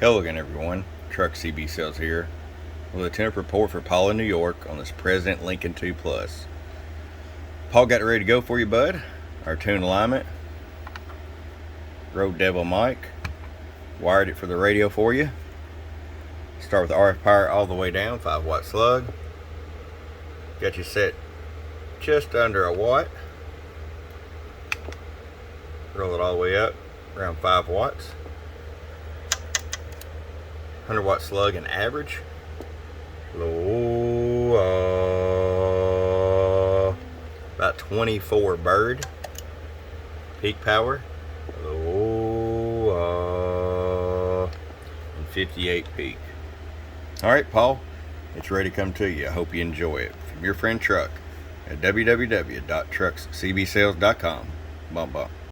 Hello again, everyone. Truck CB Sales here with a tune-up report for Paul in New York on this President Lincoln 2 Plus. Paul got it ready to go for you, bud. Our tune alignment, Road Devil mic, wired it for the radio for you. Start with the RF power all the way down, 5-watt slug. Got you set just under a watt. Roll it all the way up, around 5 watts. 100-watt slug and average. Low, about 24 bird. Peak power, low, and 58 peak. Alright, Paul, it's ready to come to you. I hope you enjoy it. From your friend Truck at www.truckscbsales.com. Bump bump.